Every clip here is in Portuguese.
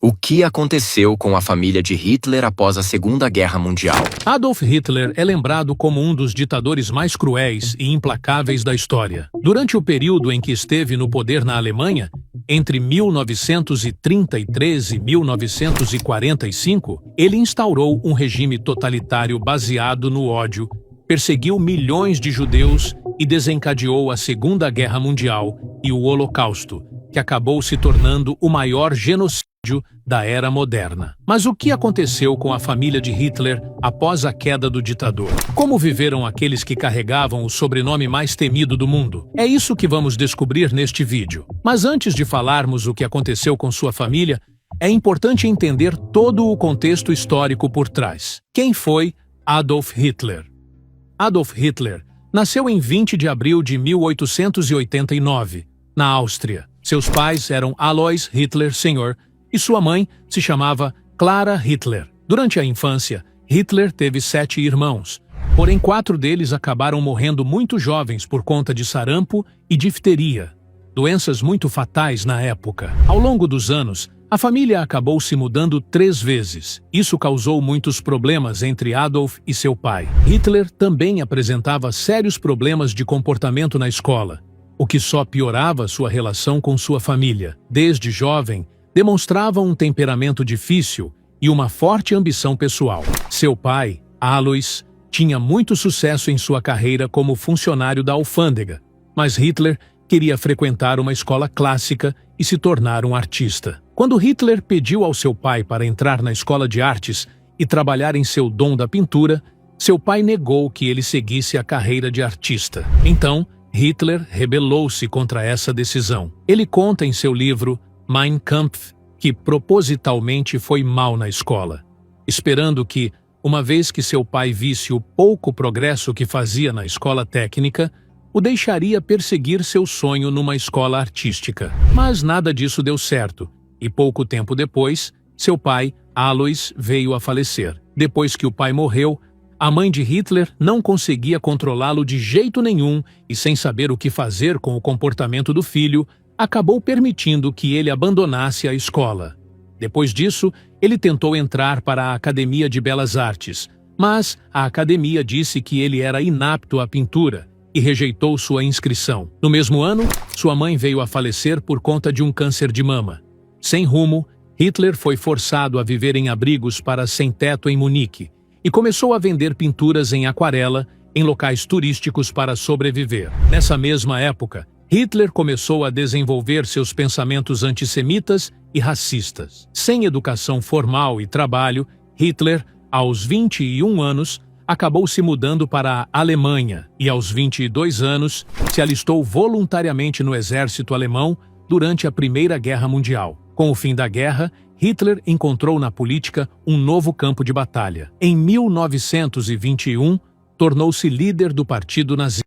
O que aconteceu com a família de Hitler após a Segunda Guerra Mundial? Adolf Hitler é lembrado como um dos ditadores mais cruéis e implacáveis da história. Durante o período em que esteve no poder na Alemanha, entre 1933 e 1945, ele instaurou um regime totalitário baseado no ódio, perseguiu milhões de judeus e desencadeou a Segunda Guerra Mundial e o Holocausto, que acabou se tornando o maior genocídio da era moderna. Mas o que aconteceu com a família de Hitler após a queda do ditador? Como viveram aqueles que carregavam o sobrenome mais temido do mundo? É isso que vamos descobrir neste vídeo. Mas antes de falarmos o que aconteceu com sua família, é importante entender todo o contexto histórico por trás. Quem foi Adolf Hitler? Adolf Hitler nasceu em 20 de abril de 1889, na Áustria. Seus pais eram Alois Hitler Sr. e sua mãe se chamava Clara Hitler. Durante a infância, Hitler teve 7 irmãos, porém 4 deles acabaram morrendo muito jovens por conta de sarampo e difteria, doenças muito fatais na época. Ao longo dos anos, a família acabou se mudando 3 vezes. Isso causou muitos problemas entre Adolf e seu pai. Hitler também apresentava sérios problemas de comportamento na escola, o que só piorava sua relação com sua família. Desde jovem, demonstrava um temperamento difícil e uma forte ambição pessoal. Seu pai, Alois, tinha muito sucesso em sua carreira como funcionário da alfândega, mas Hitler queria frequentar uma escola clássica e se tornar um artista. Quando Hitler pediu ao seu pai para entrar na escola de artes e trabalhar em seu dom da pintura, seu pai negou que ele seguisse a carreira de artista. Então, Hitler rebelou-se contra essa decisão. Ele conta em seu livro Mein Kampf que propositalmente foi mal na escola, esperando que, uma vez que seu pai visse o pouco progresso que fazia na escola técnica, o deixaria perseguir seu sonho numa escola artística. Mas nada disso deu certo, e pouco tempo depois, seu pai, Alois, veio a falecer. Depois que o pai morreu, a mãe de Hitler não conseguia controlá-lo de jeito nenhum e, sem saber o que fazer com o comportamento do filho, acabou permitindo que ele abandonasse a escola. Depois disso, ele tentou entrar para a Academia de Belas Artes, mas a academia disse que ele era inapto à pintura e rejeitou sua inscrição. No mesmo ano, sua mãe veio a falecer por conta de um câncer de mama. Sem rumo, Hitler foi forçado a viver em abrigos para sem-teto em Munique e começou a vender pinturas em aquarela em locais turísticos para sobreviver. Nessa mesma época, Hitler começou a desenvolver seus pensamentos antissemitas e racistas. Sem educação formal e trabalho, Hitler, aos 21 anos, acabou se mudando para a Alemanha e, aos 22 anos, se alistou voluntariamente no exército alemão durante a Primeira Guerra Mundial. Com o fim da guerra, Hitler encontrou na política um novo campo de batalha. Em 1921, tornou-se líder do Partido Nazista.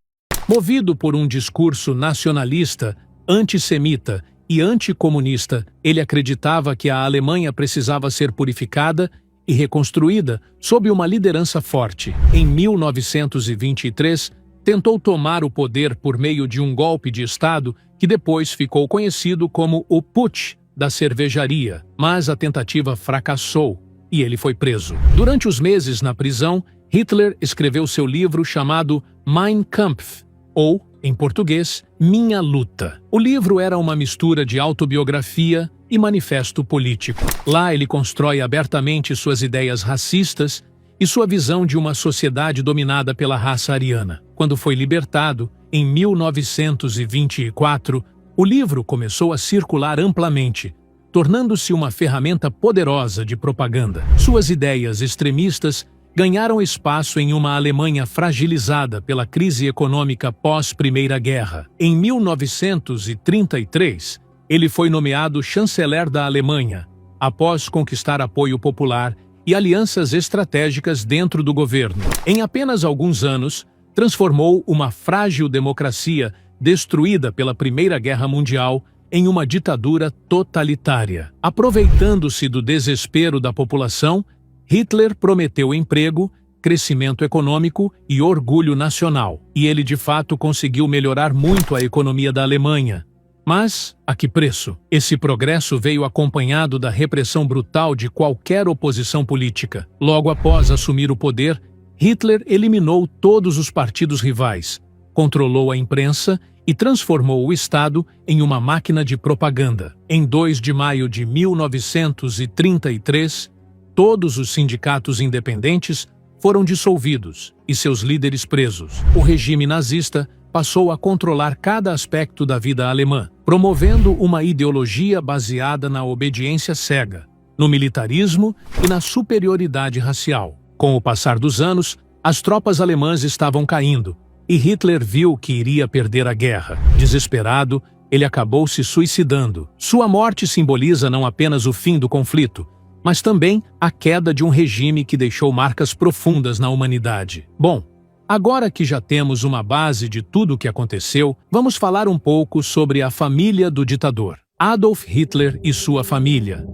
Movido por um discurso nacionalista, antissemita e anticomunista, ele acreditava que a Alemanha precisava ser purificada e reconstruída sob uma liderança forte. Em 1923, tentou tomar o poder por meio de um golpe de Estado que depois ficou conhecido como o Putsch da cervejaria, mas a tentativa fracassou e ele foi preso. Durante os meses na prisão, Hitler escreveu seu livro chamado Mein Kampf, ou, em português, Minha Luta. O livro era uma mistura de autobiografia e manifesto político. Lá ele constrói abertamente suas ideias racistas e sua visão de uma sociedade dominada pela raça ariana. Quando foi libertado, em 1924, o livro começou a circular amplamente, tornando-se uma ferramenta poderosa de propaganda. Suas ideias extremistas ganharam espaço em uma Alemanha fragilizada pela crise econômica pós-Primeira Guerra. Em 1933, ele foi nomeado chanceler da Alemanha, após conquistar apoio popular e alianças estratégicas dentro do governo. Em apenas alguns anos, transformou uma frágil democracia destruída pela Primeira Guerra Mundial em uma ditadura totalitária. Aproveitando-se do desespero da população, Hitler prometeu emprego, crescimento econômico e orgulho nacional. E ele de fato conseguiu melhorar muito a economia da Alemanha. Mas, a que preço? Esse progresso veio acompanhado da repressão brutal de qualquer oposição política. Logo após assumir o poder, Hitler eliminou todos os partidos rivais, controlou a imprensa e transformou o Estado em uma máquina de propaganda. Em 2 de maio de 1933, todos os sindicatos independentes foram dissolvidos e seus líderes presos. O regime nazista passou a controlar cada aspecto da vida alemã, promovendo uma ideologia baseada na obediência cega, no militarismo e na superioridade racial. Com o passar dos anos, as tropas alemãs estavam caindo, e Hitler viu que iria perder a guerra. Desesperado, ele acabou se suicidando. Sua morte simboliza não apenas o fim do conflito, mas também a queda de um regime que deixou marcas profundas na humanidade. Bom, agora que já temos uma base de tudo o que aconteceu, vamos falar um pouco sobre a família do ditador. Adolf Hitler e sua família.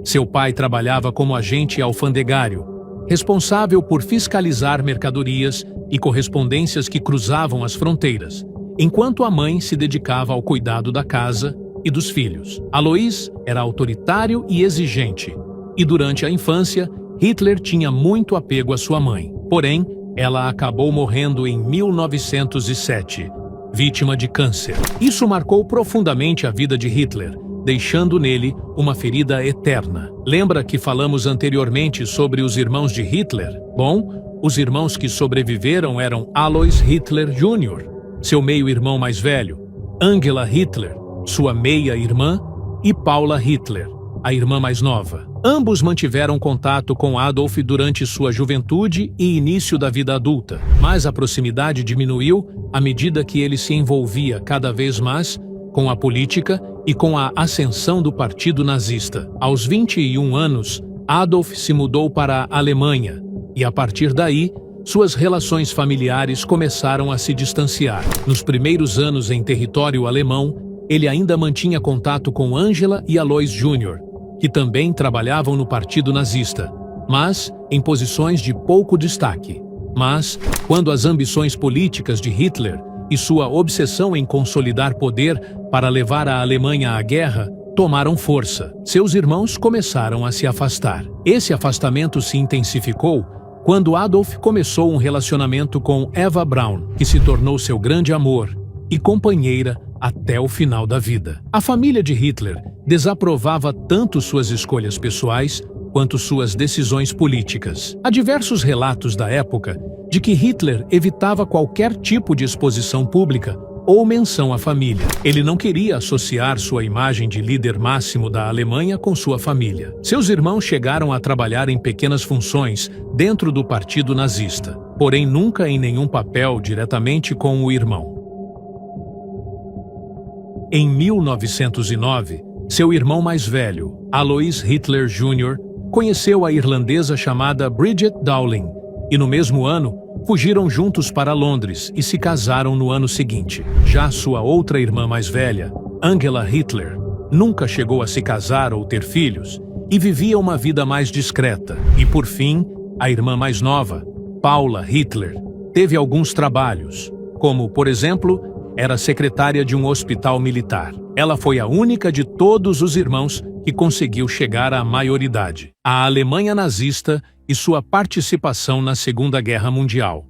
Seu pai trabalhava como agente alfandegário, responsável por fiscalizar mercadorias e correspondências que cruzavam as fronteiras, enquanto a mãe se dedicava ao cuidado da casa e dos filhos. Alois era autoritário e exigente, e durante a infância, Hitler tinha muito apego à sua mãe. Porém, ela acabou morrendo em 1907, vítima de câncer. Isso marcou profundamente a vida de Hitler, deixando nele uma ferida eterna. Lembra que falamos anteriormente sobre os irmãos de Hitler? Bom, os irmãos que sobreviveram eram Alois Hitler Jr., seu meio-irmão mais velho, Angela Hitler, sua meia-irmã, e Paula Hitler, a irmã mais nova. Ambos mantiveram contato com Adolf durante sua juventude e início da vida adulta, mas a proximidade diminuiu à medida que ele se envolvia cada vez mais com a política e com a ascensão do Partido Nazista. Aos 21 anos, Adolf se mudou para a Alemanha e, a partir daí, suas relações familiares começaram a se distanciar. Nos primeiros anos em território alemão, ele ainda mantinha contato com Angela e Alois Jr., que também trabalhavam no Partido Nazista, mas em posições de pouco destaque. Mas, quando as ambições políticas de Hitler e sua obsessão em consolidar poder para levar a Alemanha à guerra tomaram força, seus irmãos começaram a se afastar. Esse afastamento se intensificou quando Adolf começou um relacionamento com Eva Braun, que se tornou seu grande amor e companheira até o final da vida. A família de Hitler desaprovava tanto suas escolhas pessoais quanto suas decisões políticas. Há diversos relatos da época de que Hitler evitava qualquer tipo de exposição pública ou menção à família. Ele não queria associar sua imagem de líder máximo da Alemanha com sua família. Seus irmãos chegaram a trabalhar em pequenas funções dentro do Partido Nazista, porém nunca em nenhum papel diretamente com o irmão. Em 1909, seu irmão mais velho, Alois Hitler Jr., conheceu a irlandesa chamada Bridget Dowling, e no mesmo ano, fugiram juntos para Londres e se casaram no ano seguinte. Já sua outra irmã mais velha, Angela Hitler, nunca chegou a se casar ou ter filhos e vivia uma vida mais discreta. E por fim, a irmã mais nova, Paula Hitler, teve alguns trabalhos, como, por exemplo, era secretária de um hospital militar. Ela foi a única de todos os irmãos que conseguiu chegar à maioridade. A Alemanha nazista e sua participação na Segunda Guerra Mundial.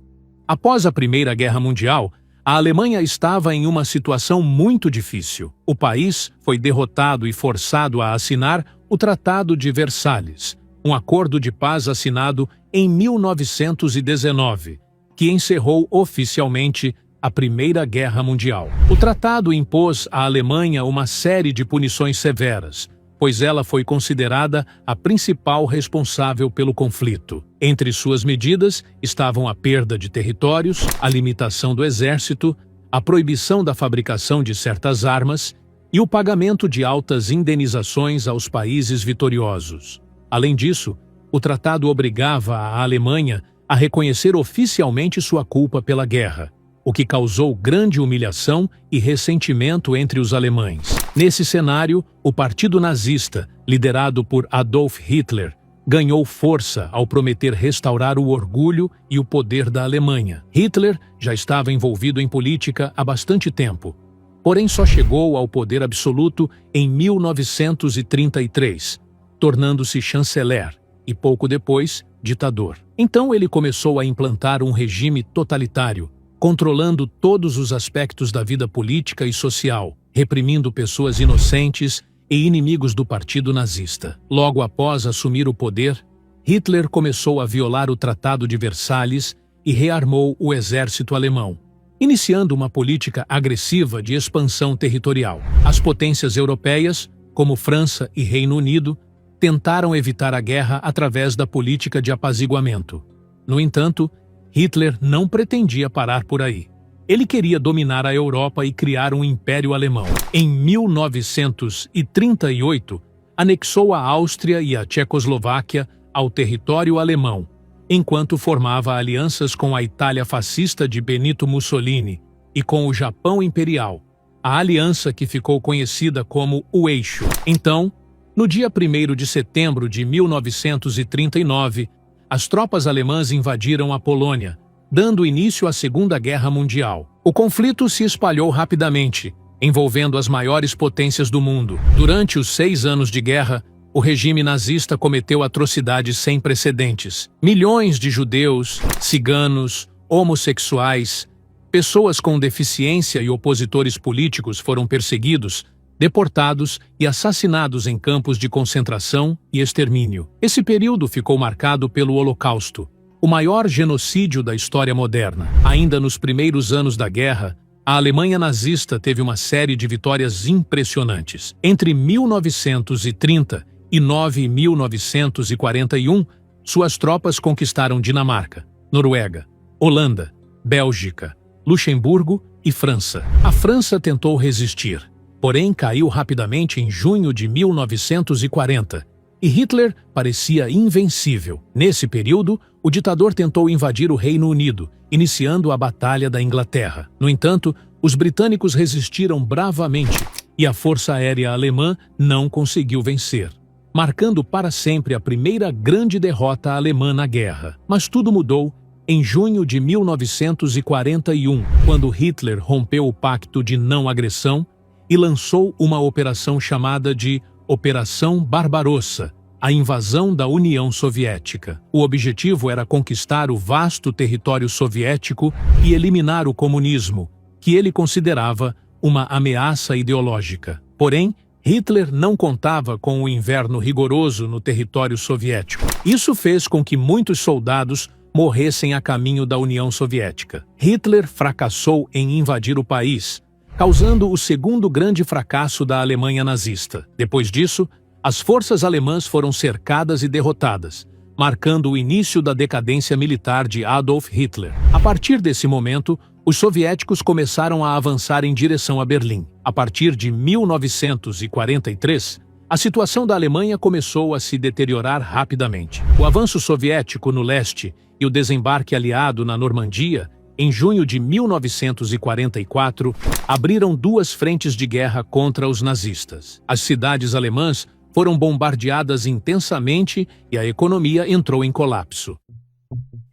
Após a Primeira Guerra Mundial, a Alemanha estava em uma situação muito difícil. O país foi derrotado e forçado a assinar o Tratado de Versalhes, um acordo de paz assinado em 1919, que encerrou oficialmente a Primeira Guerra Mundial. O tratado impôs à Alemanha uma série de punições severas, pois ela foi considerada a principal responsável pelo conflito. Entre suas medidas estavam a perda de territórios, a limitação do exército, a proibição da fabricação de certas armas e o pagamento de altas indenizações aos países vitoriosos. Além disso, o tratado obrigava a Alemanha a reconhecer oficialmente sua culpa pela guerra, o que causou grande humilhação e ressentimento entre os alemães. Nesse cenário, o Partido Nazista, liderado por Adolf Hitler, ganhou força ao prometer restaurar o orgulho e o poder da Alemanha. Hitler já estava envolvido em política há bastante tempo, porém só chegou ao poder absoluto em 1933, tornando-se chanceler e, pouco depois, ditador. Então ele começou a implantar um regime totalitário, controlando todos os aspectos da vida política e social, reprimindo pessoas inocentes e inimigos do partido nazista. Logo após assumir o poder, Hitler começou a violar o Tratado de Versalhes e rearmou o exército alemão, iniciando uma política agressiva de expansão territorial. As potências europeias, como França e Reino Unido, tentaram evitar a guerra através da política de apaziguamento. No entanto, Hitler não pretendia parar por aí. Ele queria dominar a Europa e criar um império alemão. Em 1938, anexou a Áustria e a Tchecoslováquia ao território alemão, enquanto formava alianças com a Itália fascista de Benito Mussolini e com o Japão imperial, a aliança que ficou conhecida como o Eixo. Então, no dia 1º de setembro de 1939, as tropas alemãs invadiram a Polônia, dando início à Segunda Guerra Mundial. O conflito se espalhou rapidamente, envolvendo as maiores potências do mundo. Durante os 6 anos de guerra, o regime nazista cometeu atrocidades sem precedentes. Milhões de judeus, ciganos, homossexuais, pessoas com deficiência e opositores políticos foram perseguidos, deportados e assassinados em campos de concentração e extermínio. Esse período ficou marcado pelo Holocausto, o maior genocídio da história moderna. Ainda nos primeiros anos da guerra, a Alemanha nazista teve uma série de vitórias impressionantes. Entre 1939 e 1941, suas tropas conquistaram Dinamarca, Noruega, Holanda, Bélgica, Luxemburgo e França. A França tentou resistir, porém caiu rapidamente em junho de 1940, e Hitler parecia invencível. Nesse período, o ditador tentou invadir o Reino Unido, iniciando a Batalha da Inglaterra. No entanto, os britânicos resistiram bravamente e a Força Aérea Alemã não conseguiu vencer, marcando para sempre a primeira grande derrota alemã na guerra. Mas tudo mudou em junho de 1941, quando Hitler rompeu o pacto de não agressão e lançou uma operação chamada de Operação Barbarossa, a invasão da União Soviética. O objetivo era conquistar o vasto território soviético e eliminar o comunismo, que ele considerava uma ameaça ideológica. Porém, Hitler não contava com o inverno rigoroso no território soviético. Isso fez com que muitos soldados morressem a caminho da União Soviética. Hitler fracassou em invadir o país, causando o segundo grande fracasso da Alemanha nazista. Depois disso, as forças alemãs foram cercadas e derrotadas, marcando o início da decadência militar de Adolf Hitler. A partir desse momento, os soviéticos começaram a avançar em direção a Berlim. A partir de 1943, a situação da Alemanha começou a se deteriorar rapidamente. O avanço soviético no leste e o desembarque aliado na Normandia, em junho de 1944, abriram 2 frentes de guerra contra os nazistas. As cidades alemãs foram bombardeadas intensamente e a economia entrou em colapso.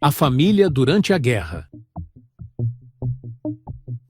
A família durante a guerra.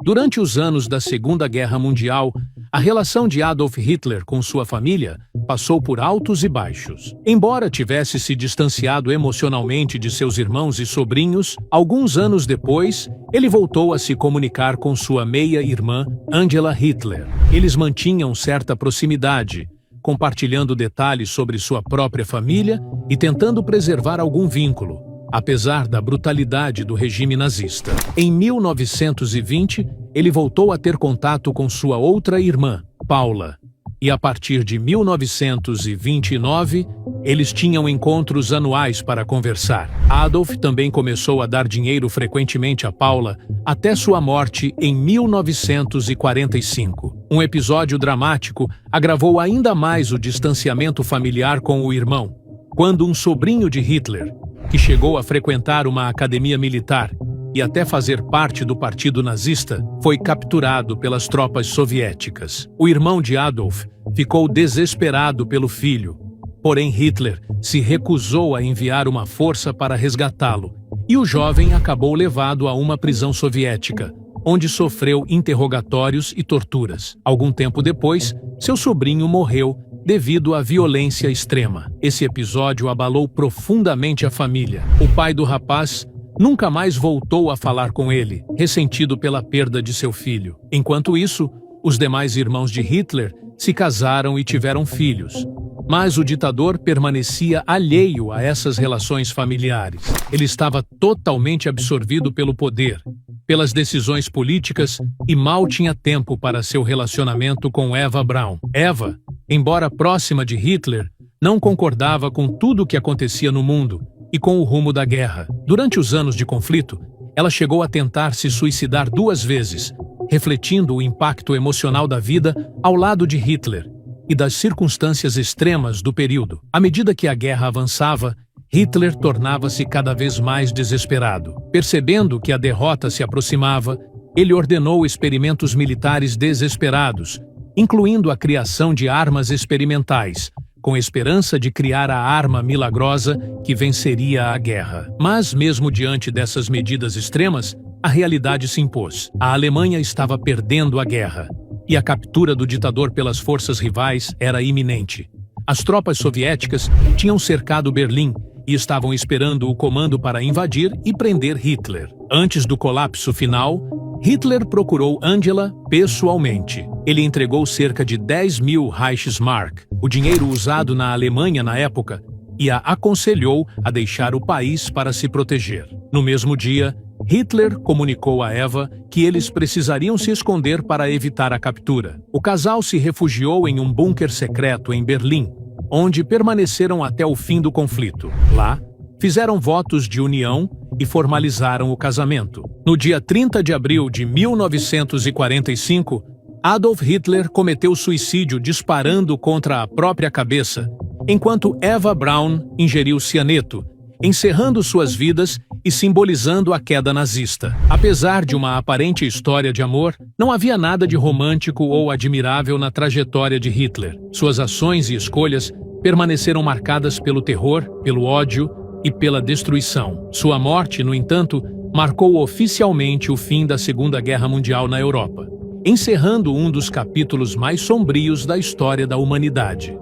Durante os anos da Segunda Guerra Mundial, a relação de Adolf Hitler com sua família passou por altos e baixos. Embora tivesse se distanciado emocionalmente de seus irmãos e sobrinhos, alguns anos depois, ele voltou a se comunicar com sua meia-irmã, Angela Hitler. Eles mantinham certa proximidade, compartilhando detalhes sobre sua própria família e tentando preservar algum vínculo, apesar da brutalidade do regime nazista. Em 1920, ele voltou a ter contato com sua outra irmã, Paula, e a partir de 1929, eles tinham encontros anuais para conversar. Adolf também começou a dar dinheiro frequentemente a Paula até sua morte em 1945. Um episódio dramático agravou ainda mais o distanciamento familiar com o irmão, quando um sobrinho de Hitler, que chegou a frequentar uma academia militar e até fazer parte do partido nazista, foi capturado pelas tropas soviéticas. O irmão de Adolf ficou desesperado pelo filho, porém Hitler se recusou a enviar uma força para resgatá-lo, e o jovem acabou levado a uma prisão soviética, onde sofreu interrogatórios e torturas. Algum tempo depois, seu sobrinho morreu devido à violência extrema. Esse episódio abalou profundamente a família. O pai do rapaz nunca mais voltou a falar com ele, ressentido pela perda de seu filho. Enquanto isso, os demais irmãos de Hitler se casaram e tiveram filhos. Mas o ditador permanecia alheio a essas relações familiares. Ele estava totalmente absorvido pelo poder, pelas decisões políticas e mal tinha tempo para seu relacionamento com Eva Braun. Eva, embora próxima de Hitler, não concordava com tudo o que acontecia no mundo e com o rumo da guerra. Durante os anos de conflito, ela chegou a tentar se suicidar 2 vezes, refletindo o impacto emocional da vida ao lado de Hitler e das circunstâncias extremas do período. À medida que a guerra avançava, Hitler tornava-se cada vez mais desesperado. Percebendo que a derrota se aproximava, ele ordenou experimentos militares desesperados, incluindo a criação de armas experimentais, com esperança de criar a arma milagrosa que venceria a guerra. Mas, mesmo diante dessas medidas extremas, a realidade se impôs. A Alemanha estava perdendo a guerra, e a captura do ditador pelas forças rivais era iminente. As tropas soviéticas tinham cercado Berlim e estavam esperando o comando para invadir e prender Hitler. Antes do colapso final, Hitler procurou Angela pessoalmente. Ele entregou cerca de 10.000 Reichsmark, o dinheiro usado na Alemanha na época, e a aconselhou a deixar o país para se proteger. No mesmo dia, Hitler comunicou a Eva que eles precisariam se esconder para evitar a captura. O casal se refugiou em um bunker secreto em Berlim, onde permaneceram até o fim do conflito. Lá, fizeram votos de união e formalizaram o casamento. No dia 30 de abril de 1945, Adolf Hitler cometeu suicídio disparando contra a própria cabeça, enquanto Eva Braun ingeriu cianeto, encerrando suas vidas e simbolizando a queda nazista. Apesar de uma aparente história de amor, não havia nada de romântico ou admirável na trajetória de Hitler. Suas ações e escolhas permaneceram marcadas pelo terror, pelo ódio e pela destruição. Sua morte, no entanto, marcou oficialmente o fim da Segunda Guerra Mundial na Europa, encerrando um dos capítulos mais sombrios da história da humanidade.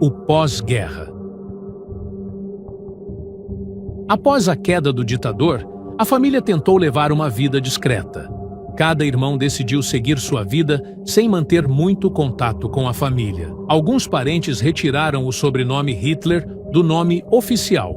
O pós-guerra. Após a queda do ditador, a família tentou levar uma vida discreta. Cada irmão decidiu seguir sua vida sem manter muito contato com a família. Alguns parentes retiraram o sobrenome Hitler do nome oficial.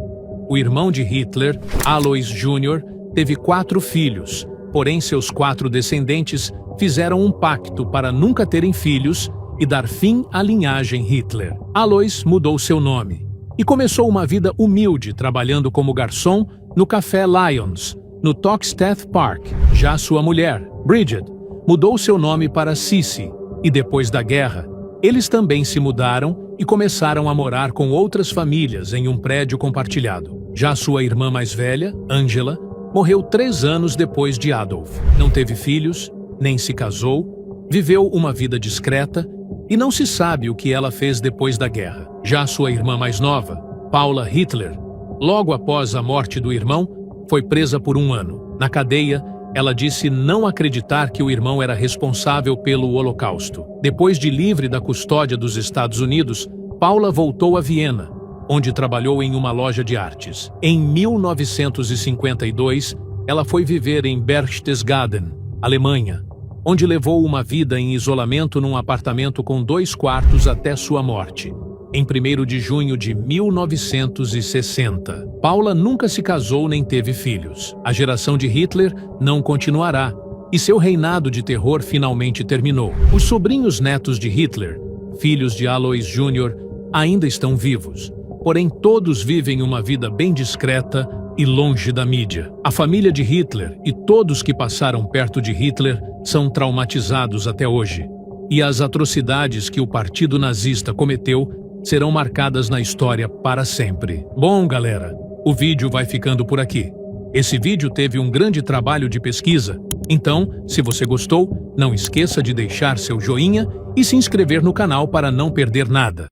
O irmão de Hitler, Alois Jr., teve 4 filhos, porém seus 4 descendentes fizeram um pacto para nunca terem filhos e dar fim à linhagem Hitler. Alois mudou seu nome e começou uma vida humilde trabalhando como garçom no Café Lions, no Toxteth Park. Já sua mulher, Bridget, mudou seu nome para Cissy, e depois da guerra, eles também se mudaram e começaram a morar com outras famílias em um prédio compartilhado. Já sua irmã mais velha, Angela, morreu 3 anos depois de Adolf. Não teve filhos, nem se casou, viveu uma vida discreta e não se sabe o que ela fez depois da guerra. Já sua irmã mais nova, Paula Hitler, logo após a morte do irmão, foi presa por 1 ano. Na cadeia, ela disse não acreditar que o irmão era responsável pelo Holocausto. Depois de livre da custódia dos Estados Unidos, Paula voltou a Viena, onde trabalhou em uma loja de artes. Em 1952, ela foi viver em Berchtesgaden, Alemanha, onde levou uma vida em isolamento num apartamento com 2 quartos até sua morte, em 1º de junho de 1960. Paula nunca se casou nem teve filhos. A geração de Hitler não continuará, e seu reinado de terror finalmente terminou. Os sobrinhos netos de Hitler, filhos de Alois Jr., ainda estão vivos, porém todos vivem uma vida bem discreta e longe da mídia. A família de Hitler e todos que passaram perto de Hitler são traumatizados até hoje, e as atrocidades que o partido nazista cometeu serão marcadas na história para sempre. Bom, galera, o vídeo vai ficando por aqui. Esse vídeo teve um grande trabalho de pesquisa, então, se você gostou, não esqueça de deixar seu joinha e se inscrever no canal para não perder nada.